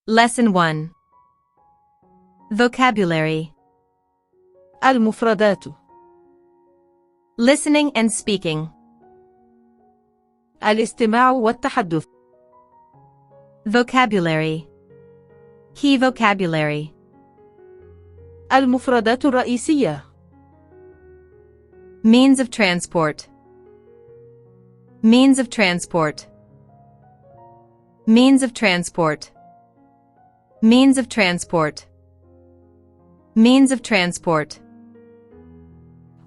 Lesson 1. Vocabulary. المفردات. Listening and speaking. الاستماع والتحدث. Vocabulary. Key vocabulary. المفردات الرئيسية. Means of transport. Means of transport. Means of transport. Means of transport. Means of transport.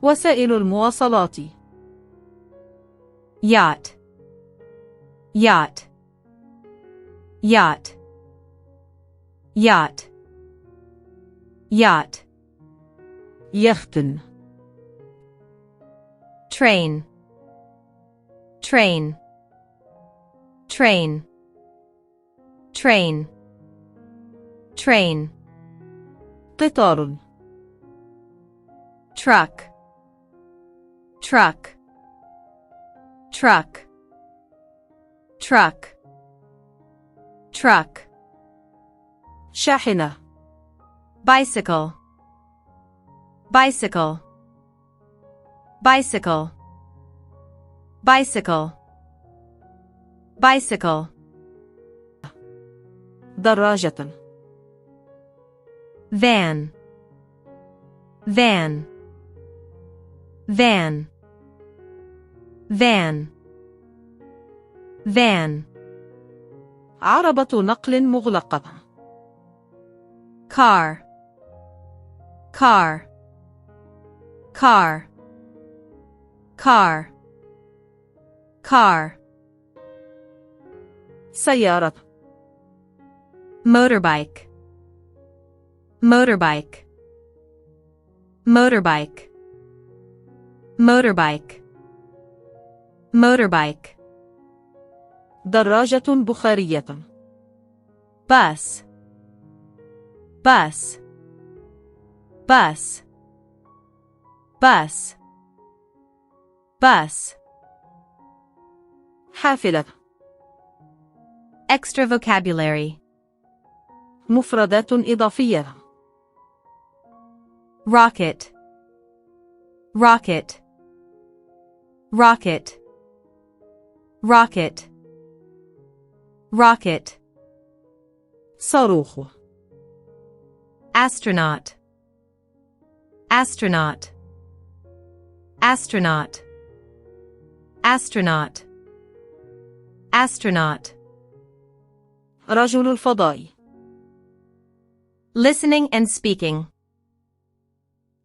وسائل المواصلات. Yacht. Yacht. Yacht. Yacht. Yacht. يخت. Train. Train. Train. Train. Train. قطار. Truck. Truck. Truck. Truck. Truck. شاحنة. Bicycle. Bicycle. Bicycle. Bicycle. Bicycle. دراجة. Van. Van. Van. Van. Van. عربة نقل مغلقة. Car. Car. Car. Car. Car. سيارة. Motorbike. Motorbike. Motorbike. Motorbike. Motorbike. دراجة بخارية. Bus. Bus. Bus. Bus. Bus. حافلة. Extra vocabulary. مفردات إضافية. Rocket. Rocket. Rocket. Rocket. Rocket. صاروخ. Astronaut. Astronaut. Astronaut. Astronaut. Astronaut. رجل الفضاء. Listening and speaking.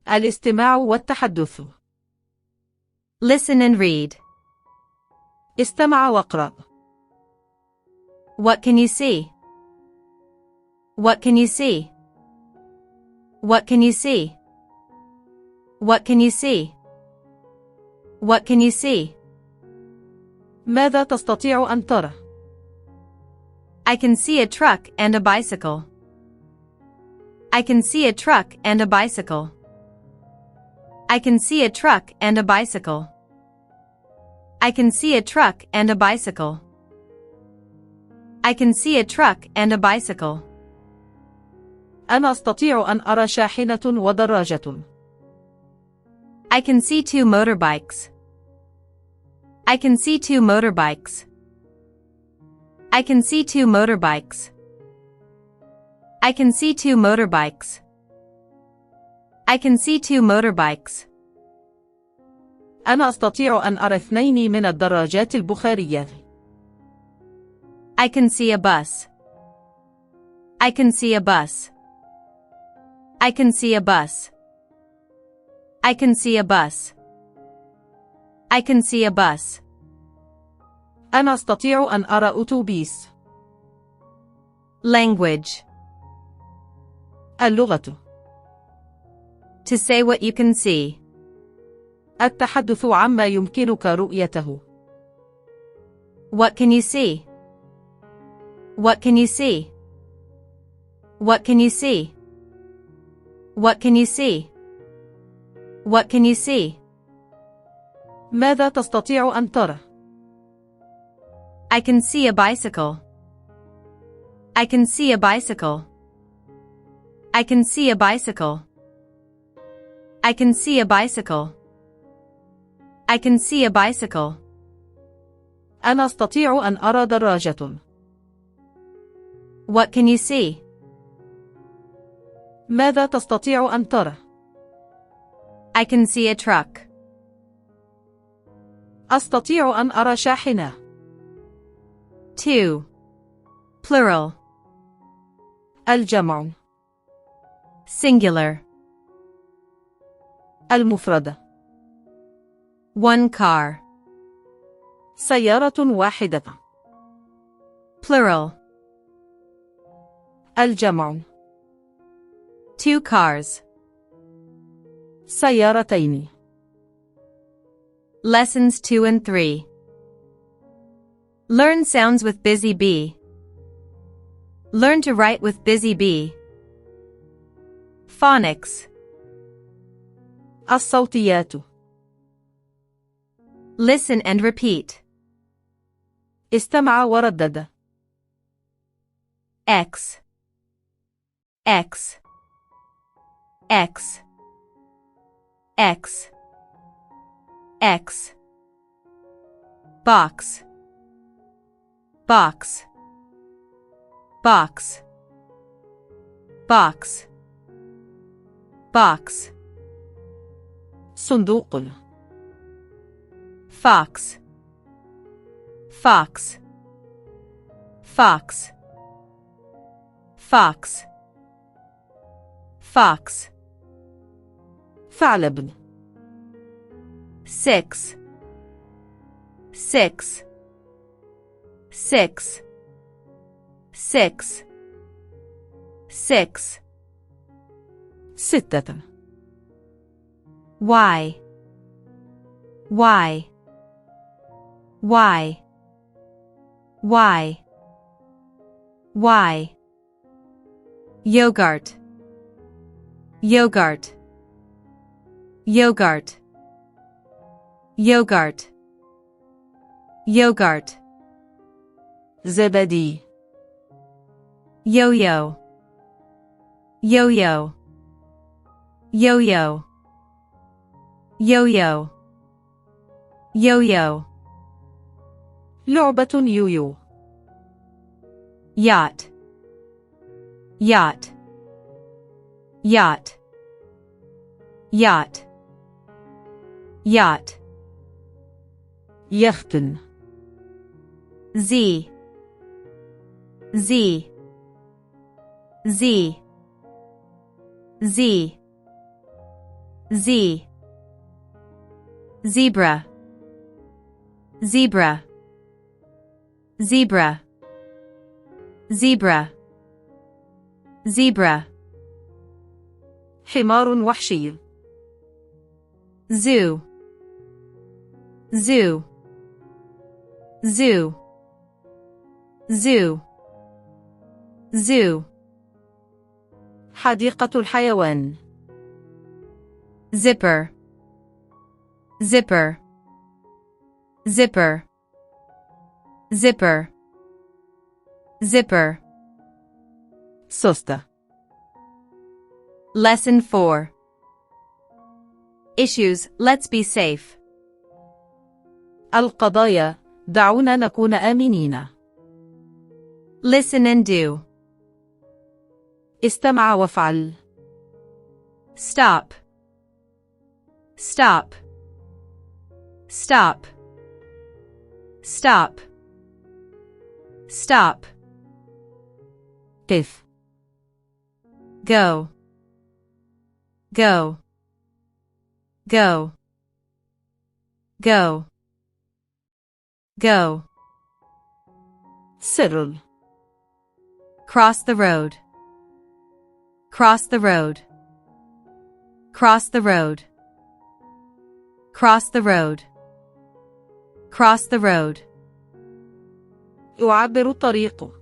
الاستماع والتحدث. Listen and read. استمع واقرأ. What can you see? What can you see? What can you see? What can you see? What can you see? ماذا تستطيع أن ترى؟ I can see a truck and a bicycle. I can see a truck and a bicycle. I can see a truck and a bicycle. I can see a truck and a bicycle. I can see a truck and a bicycle. أنا أستطيع أن أرى شاحنة ودراجة. I can see two motorbikes. I can see two motorbikes. I can see two motorbikes. I can see two motorbikes. I can see two motorbikes. أنا أستطيع أن أرى 2 من الدراجات البخارية. I can see a bus. I can see a bus. I can see a bus. I can see a bus. I can see a bus. أنا أستطيع أن أرى أتوبيس. Language. اللغة. To say what you can see. التحدث عما يمكنك رؤيته. What can you see? What can you see? What can you see? What can you see? What can you see? ماذا تستطيع أن ترى؟ I can see a bicycle. I can see a bicycle. I can see a bicycle. I can see a bicycle. I can see a bicycle. أنا أستطيع أن أرى دراجة. What can you see? ماذا تستطيع أن ترى؟ I can see a truck. أستطيع أن أرى شاحنة. 2. Plural. الجمع. Singular. المفردة. 1 car. سيارة واحدة. Plural. الجمع. 2 cars. سيارتين. Lessons 2 and 3. Learn sounds with busy bee. Learn to write with busy bee. Phonics. الصوتيات. Listen and repeat. استمع وردد. X. X. X. X. X. Box. Box. Box. Box. Box. صندوق. Fox. Fox. Fox. Fox. Fox. ثعلب. 6. 6. 6. 6. 6. ستة. Y. Y. Y. Y. Y. Yogurt. Yogurt. Yogurt. Yogurt. Yogurt. زبدي. Yo-yo. Yo-yo. Yo-yo. Yo-yo. Yo-yo. لعبة يويو. Yacht. Yacht. Yacht. Yacht. Yacht. يخت. Z. Z. Z. Z. Z. Zebra. Zebra. Zebra. Zebra. Zebra. حمار وحشي. Zoo. Zoo. Zoo. Zoo. Zoo. حديقة الحيوان. Zipper. Zipper. Zipper. Zipper. Zipper. سوستة. Lesson 4. Issues, let's be safe. القضايا، دعونا نكون آمنين. Listen and do. استمع وافعل. Stop. Stop. Stop. Stop. Stop. قف. Go. Go. Go. Go. Go. سر. Cross the road. Cross the road. Cross the road. Cross the road. Cross the road. يعبر الطريق.